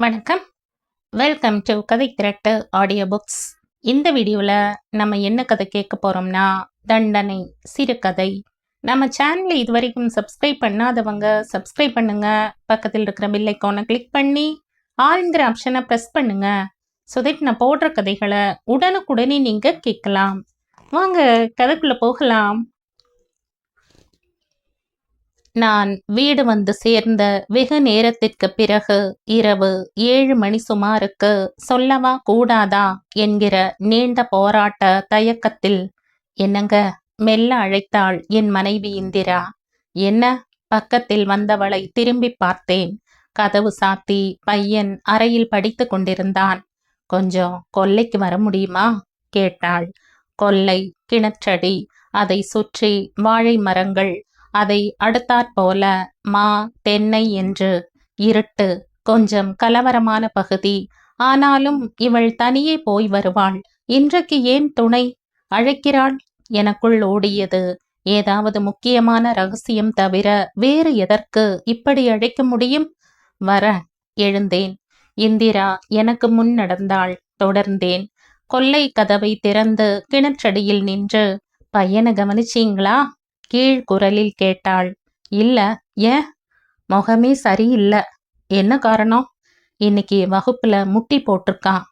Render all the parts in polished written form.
வணக்கம். Welcome to கதை திரட்டு audio books. இந்த வீடியோவில் நம்ம என்ன கதை கேட்க போகிறோம்னா, தண்டனை சிறுகதை. நம்ம சேனலை இது வரைக்கும் சப்ஸ்கிரைப் பண்ணாதவங்க சப்ஸ்கிரைப் பண்ணுங்க. பக்கத்தில் இருக்கிற பெல் ஐக்கானை கிளிக் பண்ணி ஆல்ங்கிற ஆப்ஷனை ப்ரெஸ் பண்ணுங்க. ஸோ தட் நான் போடுற கதைகளை உடனுக்குடனே நீங்கள் கேட்கலாம். வாங்க கதைக்குள்ளே போகலாம். நான் வீடு வந்து சேர்ந்த வெகு நேரத்திற்கு பிறகு இரவு 7 மணி சுமாருக்கு சொல்லவா கூடாதா என்கிற நீண்ட போராட்ட தயக்கத்தில், என்னங்க, மெல்ல அழைத்தாள் என் மனைவி இந்திரா. என்ன? பக்கத்தில் வந்தவளை திரும்பி பார்த்தேன். கதவு சாத்தி பையன் அறையில் படித்து கொண்டிருந்தான். கொஞ்சம் கொல்லைக்கு வர முடியுமா கேட்டாள். கொல்லை கிணற்றடி, அதை சுற்றி வாழை மரங்கள், அதை அடுத்தாற்போல மா தென்னை என்று இருட்டு, கொஞ்சம் கலவரமான பகுதி. ஆனாலும் இவள் தனியே போய் வருவாள். இன்றைக்கு ஏன் துணை அழைக்கிறாள்? எனக்குள் ஓடியது. ஏதாவது முக்கியமான ரகசியம் தவிர வேறு எதற்கு இப்படி அழைக்க முடியும்? வர எழுந்தேன். இந்திரா எனக்கு முன் நடந்தாள். தொடர்ந்தேன். கொல்லை கதவை திறந்து கிணற்றடியில் நின்று, பையனை கவனிச்சீங்களா? கீழ் குரலில் கேட்டாள். இல்ல. ஏன்? முகமே சரியில்லை. என்ன காரணம்? இன்னைக்கு வகுப்புல முட்டி போட்டிருக்கான்.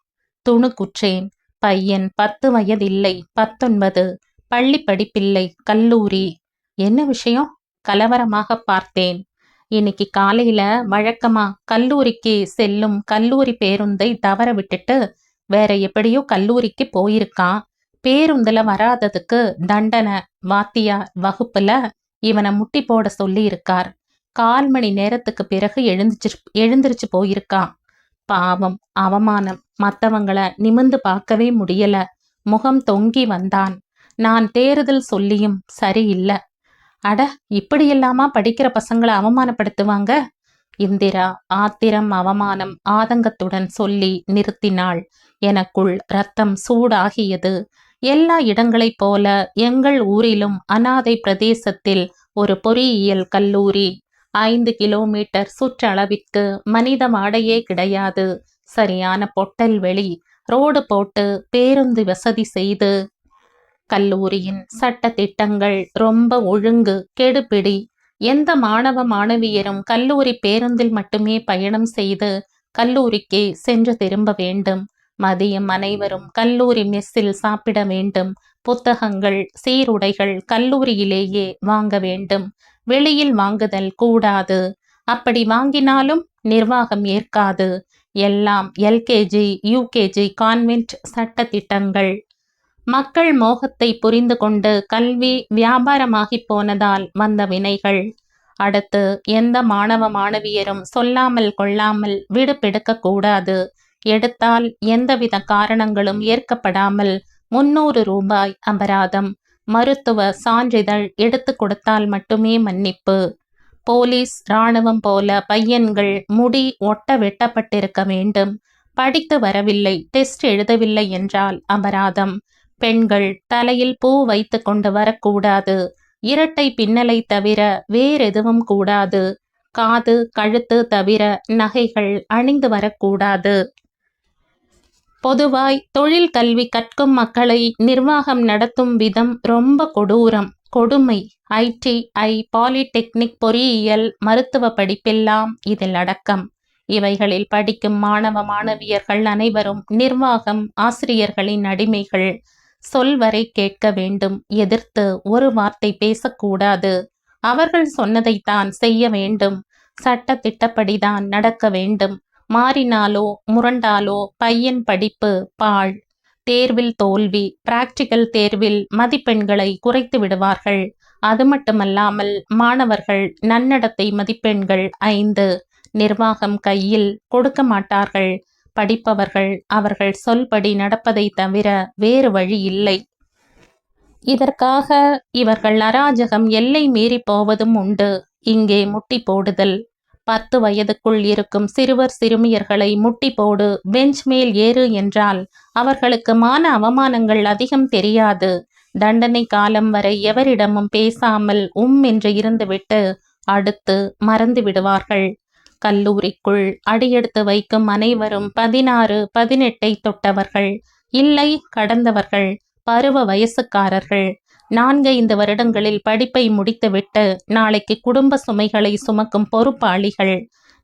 துணுக்குற்றேன். பையன் 10 வயதில்லை, 19. பள்ளி படிப்பில்லை, கல்லூரி. என்ன விஷயம்? கலவரமாக பார்த்தேன். இன்னைக்கு காலையில வழக்கமா கல்லூரிக்கு செல்லும் கல்லூரி பேருந்தை தவற விட்டுட்டு வேற எப்படியோ கல்லூரிக்கு போயிருக்கான். பேருந்துல வராததுக்கு தண்டனை வாத்தியார் வகுப்புல இவனை முட்டி போட சொல்லி இருக்கார். 1/4 மணி நேரத்துக்கு பிறகு எழுந்திருச்சு போயிருக்கான். பாவம், அவமானம். மற்றவங்களை நிமிந்து பார்க்கவே முடியல. முகம் தொங்கி வந்தான். நான் தேறுதல் சொல்லியும் சரியில்லை. அட, இப்படியெல்லாமா படிக்கிற பசங்களை அவமானப்படுத்துவாங்க? இந்திரா ஆத்திரம் அவமானம் ஆதங்கத்துடன் சொல்லி நிறுத்தினாள். எனக்குள் ரத்தம் சூடாகியது. எல்லா இடங்களைப் போல எங்கள் ஊரிலும் அனாதை பிரதேசத்தில் ஒரு பொறியியல் கல்லூரி. 5 கிலோமீட்டர் சுற்றளவிற்கு மனித வாடையே கிடையாது. சரியான பொட்டல் வெளி. ரோடு போட்டு பேருந்து வசதி செய்து. கல்லூரியின் சட்ட திட்டங்கள் ரொம்ப ஒழுங்கு, கெடுபிடி. எந்த மாணவ மாணவியரும் கல்லூரி பேருந்தில் மட்டுமே பயணம் செய்து கல்லூரிக்கு சென்று திரும்ப வேண்டும். மதியம் அனைவரும் கல்லூரி மெஸ்ஸில் சாப்பிட வேண்டும். புத்தகங்கள், சீருடைகள் கல்லூரியிலேயே வாங்க வேண்டும். வெளியில் வாங்குதல் கூடாது. அப்படி வாங்கினாலும் நிர்வாகம் ஏற்காது. எல்லாம் எல்கேஜி யூகேஜி கான்வென்ட் சட்ட திட்டங்கள். மக்கள் மோகத்தை புரிந்து கொண்டு கல்வி வியாபாரமாகி போனதால் வந்த வினைகள். அடுத்து எந்த மாணவ மாணவியரும் சொல்லாமல் கொள்ளாமல் விடுப்பெடுக்க கூடாது. எடுத்தால் எந்தவித காரணங்களும் ஏற்கப்படாமல் 300 ரூபாய் அபராதம். மருத்துவ சான்றிதழ் எடுத்து கொடுத்தால் மட்டுமே மன்னிப்பு. போலீஸ் இராணுவம் போல பையன்கள் முடி ஒட்ட வெட்டப்பட்டிருக்க வேண்டும். படித்து வரவில்லை, டெஸ்ட் எழுதவில்லை என்றால் அபராதம். பெண்கள் தலையில் பூ வைத்து கொண்டு வரக்கூடாது. இரட்டை பின்னலை தவிர வேறெதுவும் கூடாது. காது கழுத்து தவிர நகைகள் அணிந்து வரக்கூடாது. பொதுவாய் தொழில் கல்வி கற்கும் மக்களை நிர்வாகம் நடத்தும் விதம் ரொம்ப கொடூரம், கொடுமை. ITI, பாலிடெக்னிக், பொறியியல், மருத்துவ படிப்பெல்லாம் இதில் அடக்கம். இவைகளில் படிக்கும் மாணவ மாணவியர்கள் அனைவரும் நிர்வாகம் ஆசிரியர்களின் அடிமைகள். சொல்வரை கேட்க வேண்டும். எதிர்த்து ஒரு வார்த்தை பேசக்கூடாது. அவர்கள் சொன்னதைத்தான் செய்ய வேண்டும். சட்ட திட்டப்படிதான் நடக்க வேண்டும். மாறினாலோ முரண்டாலோ பையன் படிப்பு பாழ். தேர்வில் தோல்வி. பிராக்டிக்கல் தேர்வில் மதிப்பெண்களை குறைத்து விடுவார்கள். அது மட்டுமல்லாமல் மாணவர்கள் நன்னடத்தை மதிப்பெண்கள் 5. நிர்வாகம் கையில் கொடுக்க மாட்டார்கள். படிப்பவர்கள் அவர்கள் சொல்படி நடப்பதை தவிர வேறு வழி இல்லை. இதற்காக இவர்கள் அராஜகம் எல்லை மீறி போவதும் உண்டு. இங்கே முட்டி போடுதல். 10 வயதுக்குள் இருக்கும் சிறுவர் சிறுமியர்களை முட்டி போடு, பெஞ்ச் மேல் ஏறு என்றால் அவர்களுக்கு மான அவமானங்கள் அதிகம் தெரியாது. தண்டனை காலம் வரை எவரிடமும் பேசாமல் என்று இருந்துவிட்டு அடுத்து மறந்து விடுவார்கள். கல்லூரிக்குள் அடியெடுத்து வைக்கும் அனைவரும் 16, 18 தொட்டவர்கள், இல்லை கடந்தவர்கள், பருவ வயசுக்காரர்கள். 4-5 வருடங்களில் படிப்பை முடித்துவிட்டு நாளைக்கு குடும்ப சுமைகளை சுமக்கும் பொறுப்பாளிகள்.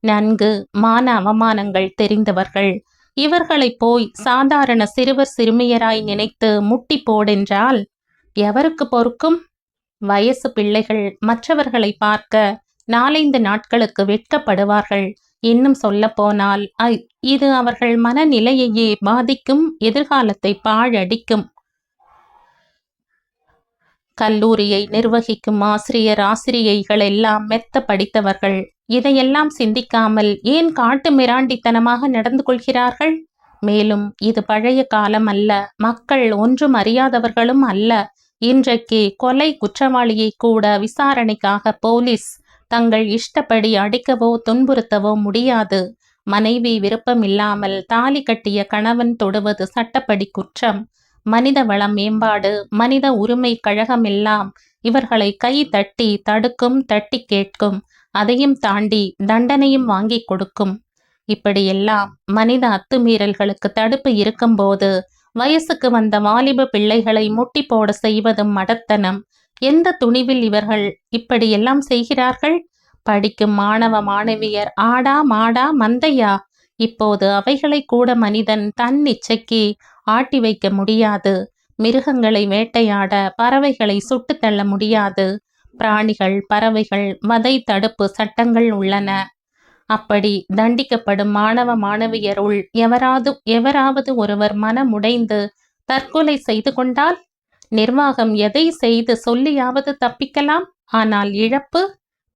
நன்கு மான அவமானங்கள் தெரிந்தவர்கள். இவர்களை போய் சாதாரண சிறுவர் சிறுமியராய் நினைத்து முட்டி போடென்றால் எவருக்கு பொறுக்கும்? வயசு பிள்ளைகள் மற்றவர்களை பார்க்க 4-5 நாட்களுக்கு வெட்கப்படுவார்கள். இன்னும் சொல்ல போனால் இது அவர்கள் மனநிலையையே பாதிக்கும், எதிர்காலத்தை பாழடிக்கும். கல்லூரியை நிர்வகிக்கும் ஆசிரியைகள் எல்லாம் மெத்த படித்தவர்கள். இதையெல்லாம் சிந்திக்காமல் ஏன் காட்டு மிராண்டித்தனமாக நடந்து கொள்கிறார்கள்? மேலும் இது பழைய காலம் அல்ல, மக்கள் ஒன்றும் அறியாதவர்களும் அல்ல. இன்றைக்கு கொலை குற்றவாளியை கூட விசாரணைக்காக போலீஸ் தங்கள் இஷ்டப்படி அடிக்கவோ துன்புறுத்தவோ முடியாது. மனைவி விருப்பமில்லாமல் தாலி கட்டிய கணவன் தொடுவது சட்டப்படி குற்றம். மனித வள மேம்பாடு, மனித உரிமை கழகமெல்லாம் இவர்களை கை தட்டி தடுக்கும், தட்டி கேட்கும். அதையும் தாண்டி தண்டனையும் வாங்கி கொடுக்கும். இப்படியெல்லாம் மனித அத்துமீறல்களுக்கு தடுப்பு இருக்கும்போது வயசுக்கு வந்த வாலிப பிள்ளைகளை முட்டி போட செய்வதும் மடத்தனம். எந்த துணிவில் இவர்கள் இப்படியெல்லாம் செய்கிறார்கள்? படிக்கும் மாணவ மாணவியர் ஆடா மாடா மந்தையா? இப்போது அவைகளை கூட மனிதன் தன் இச்சைக்கு ஆட்டி வைக்க முடியாது. மிருகங்களை வேட்டையாட, பறவைகளை சுட்டு தள்ள முடியாது. பிராணிகள், பறவைகள் வதை தடுப்பு சட்டங்கள் உள்ளன. அப்படி தண்டிக்கப்படும் மாணவ மாணவியருள் எவராவது ஒருவர் மனமுடைந்து தற்கொலை செய்து கொண்டால் நிர்வாகம் எதை செய்து சொல்லியாவது தப்பிக்கலாம். ஆனால் இழப்பு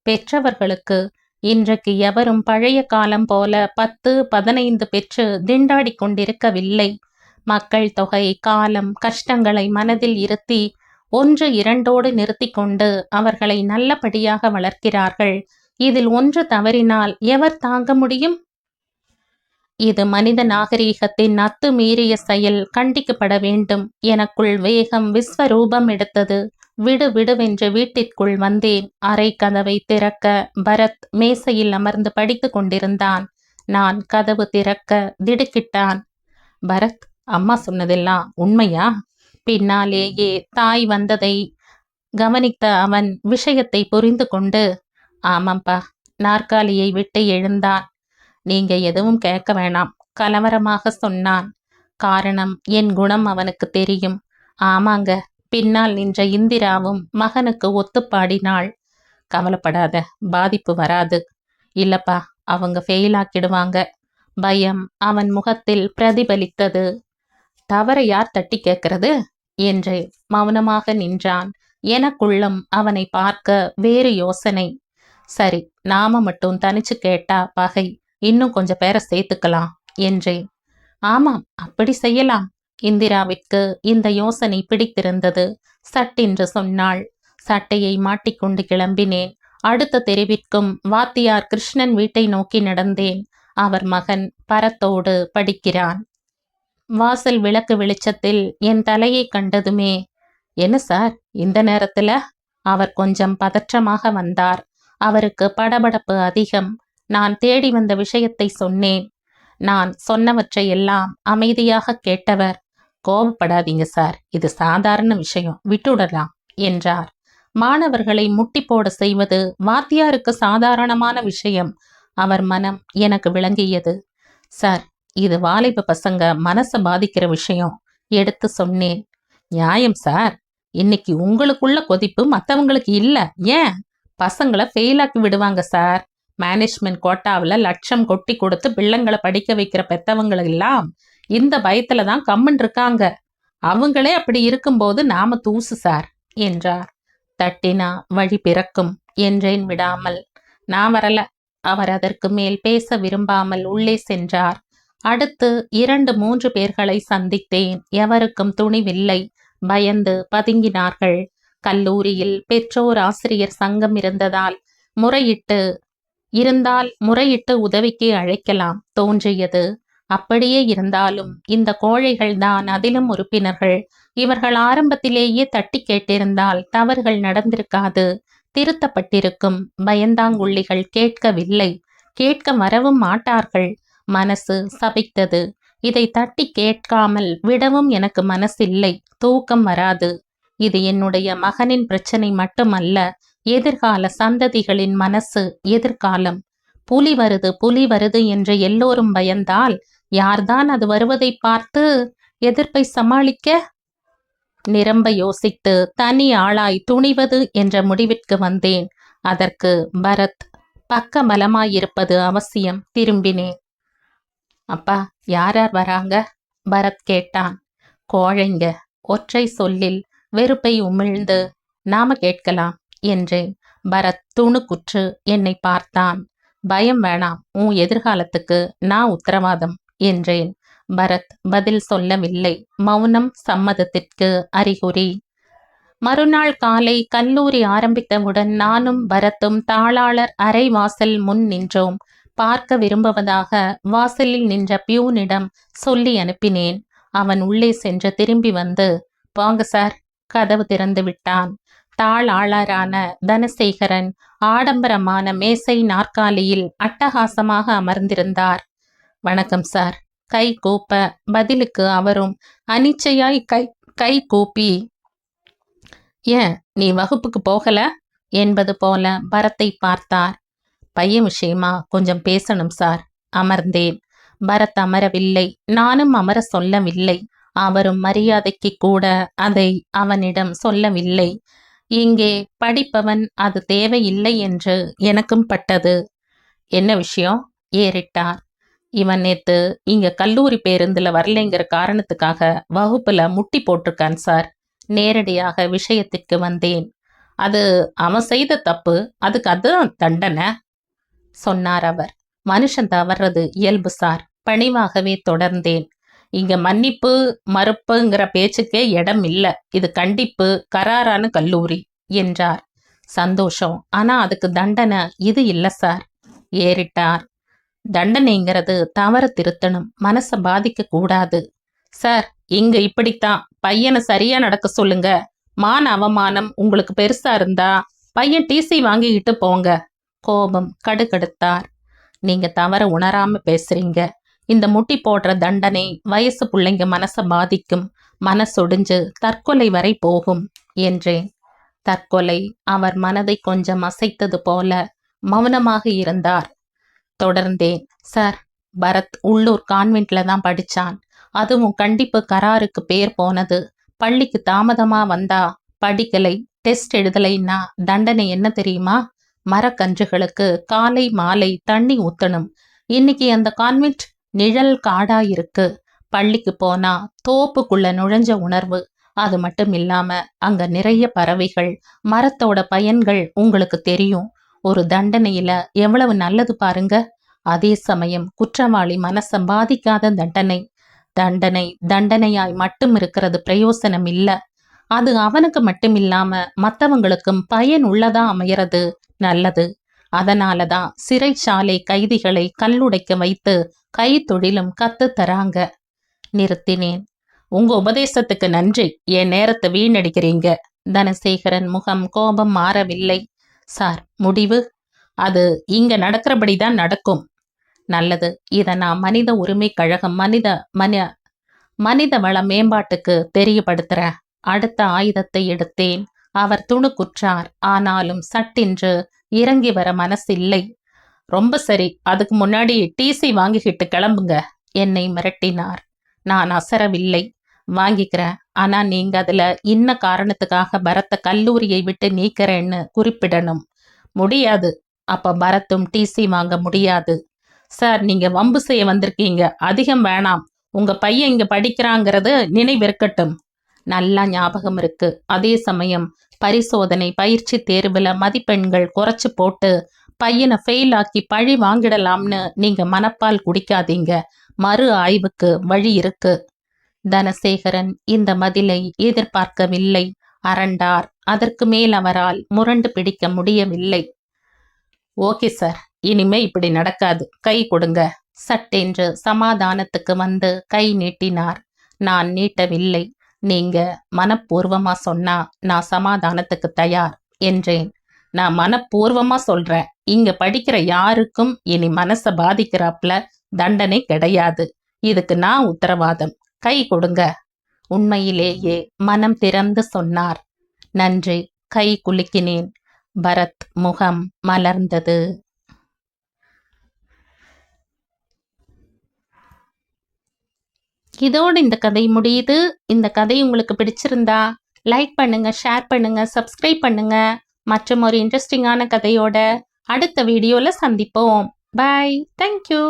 பெற்றவர்களுக்கு. இன்றைக்கு எவரும் பழைய காலம் போல 10, 15 பெற்று திண்டாடி கொண்டிருக்கவில்லை. மக்கள் தொகை, காலம், கஷ்டங்களை மனதில் இருத்தி 1, 2ஓடு நிறுத்தி கொண்டு அவர்களை நல்லபடியாக வளர்க்கிறார்கள். இதில் ஒன்று தவறினால் எவர் தாங்க முடியும்? இது மனித நாகரீகத்தின் அத்துமீறிய செயல், கண்டிக்கப்பட வேண்டும். எனக்குள் வேகம் விஸ்வரூபம் எடுத்தது. விடுவென்று வீட்டிற்குள் வந்தேன். அறை கதவை திறக்க பரத் மேசையில் அமர்ந்து படித்து கொண்டிருந்தான். நான் கதவு திறக்க திடுக்கிட்டான். பரத், அம்மா சொன்னதெல்லாம் உண்மையா? பின்னாலேயே தாய் வந்ததை கவனித்த அவன் விஷயத்தை புரிந்து கொண்டு, ஆமாம்பா, நாற்காலியை விட்டு எழுந்தான். நீங்க எதுவும் கேட்க வேணாம், கலவரமாக சொன்னான். காரணம் என் குணம் அவனுக்கு தெரியும். ஆமாங்க, பின்னால் நின்ற இந்திராவும் மகனுக்கு ஒத்துப்பாடினாள். கவலைப்படாத, பாதிப்பு வராது. இல்லப்பா, அவங்க ஃபெயில் ஆக்கிடுவாங்க. பயம் அவன் முகத்தில் பிரதிபலித்தது. தவறை யார் தட்டி கேட்கிறது என்று மௌனமாக நின்றான். எனக்குள்ளும் அவனை பார்க்க வேறு யோசனை. சரி, நாம மட்டும் தனிச்சு கேட்டா பகை, இன்னும் கொஞ்சம் பேரை சேர்த்துக்கலாம் என்றேன். ஆமாம், அப்படி செய்யலாம். இந்திராவிற்கு இந்த யோசனை பிடித்திருந்தது. சட்டென்று சொன்னாள். சட்டையை மாட்டிக்கொண்டு கிளம்பினேன். அடுத்த தெருவிற்கும் வாத்தியார் கிருஷ்ணன் வீட்டை நோக்கி நடந்தேன். அவர் மகன் பரத்தோடு படிக்கிறான். வாசல் விளக்கு வெளிச்சத்தில் என் தலையை கண்டதுமே, என்ன சார் இந்த நேரத்துல? அவர் கொஞ்சம் பதற்றமாக வந்தார். அவருக்கு படபடப்பு அதிகம். நான் தேடி வந்த விஷயத்தை சொன்னேன். நான் சொன்னவற்றை எல்லாம் அமைதியாக கேட்டவர், கோபப்படாதீங்க சார், இது சாதாரண விஷயம், விட்டுடலாம் என்றார். மாணவர்களை முட்டி போட செய்வது வாத்தியாருக்கு சாதாரணமான விஷயம். அவர் மனம் எனக்கு விளங்கியது. சார், இது வாலிப பசங்க மனசை பாதிக்கிற விஷயம் எடுத்து சொன்னேன். நியாயம் சார், இன்னைக்கு உங்களுக்குள்ள கொதிப்பு மற்றவங்களுக்கு இல்லை. ஏன்? பசங்களை ஃபெயிலாக்கி விடுவாங்க சார். மேனேஜ்மெண்ட் கோட்டாவில் லட்சம் கொட்டி கொடுத்து பிள்ளைங்களை படிக்க வைக்கிற பெத்தவங்களை எல்லாம் இந்த பயத்துல தான் கம்மன் இருக்காங்க. அவங்களே அப்படி இருக்கும்போது நாம தூசு சார் என்றார். தட்டினா வழி பிறக்கும் என்றேன் விடாமல். நான் வரல. அவர் அதற்கு மேல் பேச விரும்பாமல் உள்ளே சென்றார். அடுத்து 2, 3 பேர்களை சந்தித்தேன். எவருக்கும் துணிவில்லை. பயந்து பதுங்கினார்கள். கல்லூரியில் பெற்றோர் ஆசிரியர் சங்கம் முறையிட்டு உதவிக்கு அழைக்கலாம் தோன்றியது. அப்படியே இருந்தாலும் இந்த கோழைகள் தான் அதிலும் உறுப்பினர்கள். இவர்கள் ஆரம்பத்திலேயே தட்டி கேட்டிருந்தால் தவறுகள் நடந்திருக்காது, திருத்தப்பட்டிருக்கும். பயந்தாங்குள்ளிகள் கேட்கவில்லை. கேட்க வரவும் மாட்டார்கள். மனசு சபித்தது. இதை தட்டி கேட்காமல் விடவும் எனக்கு மனசில்லை. தூக்கம் வராது. இது என்னுடைய மகனின் பிரச்சனை மட்டுமல்ல, எதிர்கால சந்ததிகளின் மனசு, எதிர்காலம். புலி வருது புலி வருது என்று எல்லோரும் பயந்தால் யார்தான் அது வருவதை பார்த்து எதிர்ப்பை சமாளிக்க? நிரம்ப யோசித்து தனி ஆளாய் துணிவது என்ற முடிவிற்கு வந்தேன். அதற்கு பரத் பக்க பலமாயிருப்பது அவசியம். திரும்பினேன். அப்பா, யார் யார் வராங்க? பரத் கேட்டான். கோழைங்க. ஒற்றை சொல்லில் வெறுப்பை உமிழ்ந்து நாம கேட்கலாம் என்றேன். பரத் துணுக்குற்று என்னை பார்த்தான். பயம் வேணாம், உன் எதிர்காலத்துக்கு நான் உத்தரவாதம் என்றேன். பரத் பதில் சொல்லவில்லை. மௌனம் சம்மதத்திற்கு அறிகுறி. மறுநாள் காலை கல்லூரி ஆரம்பித்தவுடன் நானும் பரத்தும் தாளாளர் அறை வாசல் முன் நின்றோம். பார்க்க விரும்புவதாக வாசலில் நின்ற பியூனிடம் சொல்லி அனுப்பினேன். அவன் உள்ளே சென்று திரும்பி வந்து, வாங்க சார், கதவு திறந்து விட்டான். தாளாளரான தனசேகரன் ஆடம்பரமான மேசை நாற்காலியில் அட்டகாசமாக அமர்ந்திருந்தார். வணக்கம் சார். கை கூப்ப பதிலுக்கு அவரும் அனிச்சையாய் கை கூப்பி, ஏன் நீ வகுப்புக்கு போகல என்பது போல பரத்தை பார்த்தார். பையன் விஷயமா கொஞ்சம் பேசணும் சார். அமர்ந்தேன். பரத் அமரவில்லை. நானும் அமர சொல்லவில்லை. அவரும் மரியாதைக்கு கூட அதை அவனிடம் சொல்லவில்லை. இங்கே படிப்பவன் அது தேவையில்லை என்று எனக்கும் பட்டது. என்ன விஷயம்? ஏறிட்டார். இவன் நேத்து இங்க கல்லூரி பேருந்துல வரலைங்கிற காரணத்துக்காக வகுப்புல முட்டி போட்டிருக்கான் சார். நேரடியாக விஷயத்திற்கு வந்தேன். அது அவன் செய்த தப்பு, அதுக்கு அதுதான் தண்டனை சொன்னார் அவர். மனுஷன் தவறது இயல்பு சார். பணிவாகவே தொடர்ந்தேன். இங்க மன்னிப்பு மறுப்புங்கிற பேச்சுக்கே இடம் இல்ல. இது கண்டிப்பு, கராரான கல்லூரி என்றார். சந்தோஷம். ஆனா அதுக்கு தண்டனை இது இல்ல சார். ஏறிட்டார். தண்டனைங்கிறது தவற திருத்தணும், மனசை பாதிக்க கூடாது சார். இங்க இப்படித்தான். பையனை சரியா நடக்க சொல்லுங்க. மான அவமானம் உங்களுக்கு பெருசா இருந்தா பையன் டிசி வாங்கிக்கிட்டு போங்க. கோபம் கடுகடுத்தார். நீங்க தவற உணராம பேசுறீங்க. இந்த முட்டி போடுற தண்டனை வயசு பிள்ளைங்க மனசை பாதிக்கும். மனசொடிஞ்சு தற்கொலை வரை போகும் என்றேன். தற்கொலை அவர் மனதை கொஞ்சம் அசைத்தது போல மௌனமாக இருந்தார். தொடர்ந்தேன். சார், பரத் உள்ளூர் கான்வென்ட்ல தான் படிச்சான். அதுவும் கண்டிப்பு கராருக்கு பேர் போனது. பள்ளிக்கு தாமதமா வந்தா படிக்கலை, டெஸ்ட் எழுதலைன்னா தண்டனை என்ன தெரியுமா? மரக்கன்றுகளுக்கு காலை மாலை தண்ணி ஊத்தணும். இன்னைக்கு அந்த கான்வென்ட் நிழல் காடா இருக்கு. பள்ளிக்கு போனா தோப்புக்குள்ள நுழைஞ்ச உணர்வு. அது மட்டும் இல்லாம அங்க நிறைய பறவைகள். மரத்தோட பயன்கள் உங்களுக்கு தெரியும். ஒரு தண்டனையில எவ்வளவு நல்லது பாருங்க. அதே சமயம் குற்றவாளி மனசை பாதிக்காத தண்டனை. தண்டனையாய் மட்டும் இருக்கிறது பிரயோசனம் இல்ல. அது அவனுக்கு மட்டும் இல்லாம மற்றவங்களுக்கும் பயன் உள்ளதா அமையறது நல்லது. அதனாலதான் சிறைச்சாலை கைதிகளை கல்லுடைக்க வைத்து கை தொழிலும் கத்து தராங்க. நிறுத்தினேன். உங்க உபதேசத்துக்கு நன்றி. என் நேரத்தை வீணடிக்கிறீங்க. தனசேகரன் முகம் கோபம் மாறவில்லை. சார், முடிவு அது இங்க நடக்கிறபடிதான் நடக்கும். நல்லது. இதை நான் மனித உரிமை கழகம் மனித வள மேம்பாட்டுக்கு தெரியப்படுத்துறேன். அடுத்த ஆயுதத்தை எடுத்தேன். அவர் துணுக்குற்றார். ஆனாலும் சட்டென்று இறங்கி வர மனசில்லை. ரொம்ப சரி, அதுக்கு முன்னாடி டிசி வாங்கிக்கிட்டு கிளம்புங்க என்னை மிரட்டினார். நான் அசரவில்லை. வாங்கிக்கிறேன். ஆனா நீங்க அதுல இன்ன காரணத்துக்காக பரத்தை கல்லூரியை விட்டு நீக்கிறேன்னு குறிப்பிடணும். முடியாது. அப்ப பரத்தும் டிசி வாங்க முடியாது. சார், நீங்க வம்பு செய்ய வந்திருக்கீங்க. அதிகம் வேணாம். உங்க பையன் இங்க படிக்கிறாங்கிறது நினைவிருக்கட்டும். நல்லா ஞாபகம் இருக்கு. அதே சமயம் பரிசோதனை பயிற்சி தேர்வுல மதிப்பெண்கள் குறைச்சு போட்டு பையனை ஃபெயில் ஆக்கி பழி வாங்கிடலாம்னு நீங்க மனப்பால் குடிக்காதீங்க. மறு ஆய்வுக்கு வழி இருக்கு. தனசேகரன் இந்த பதிலை எதிர்பார்க்கவில்லை. அரண்டார். அதற்கு மேல் அவரால் முரண்டு பிடிக்க முடியவில்லை. ஓகே சார், இனிமே இப்படி நடக்காது. கை கொடுங்க. சட்டென்று சமாதானத்துக்கு வந்து கை நீட்டினார். நான் நீட்டவில்லை. நீங்க மனப்பூர்வமா சொன்னா நான் சமாதானத்துக்கு தயார் என்றேன். நான் மனப்பூர்வமா சொல்றேன், இங்க படிக்கிற யாருக்கும் இனி மனச பாதிக்கிறாப்ல தண்டனை கிடையாது. இதுக்கு நான் உத்தரவாதம். கை கொடுங்க. உண்மையிலேயே மனம் திறந்து சொன்னார். நன்றி. கை குலுக்கினேன். பரத் முகம் மலர்ந்தது. இதோடு இந்த கதை முடியுது. இந்த கதை உங்களுக்கு பிடிச்சிருந்தா லைக் பண்ணுங்க, ஷேர் பண்ணுங்க, சப்ஸ்கிரைப் பண்ணுங்க. மற்றும் ஒரு இன்ட்ரெஸ்டிங்கான கதையோட அடுத்த வீடியோல சந்திப்போம். பை. தேங்க்யூ.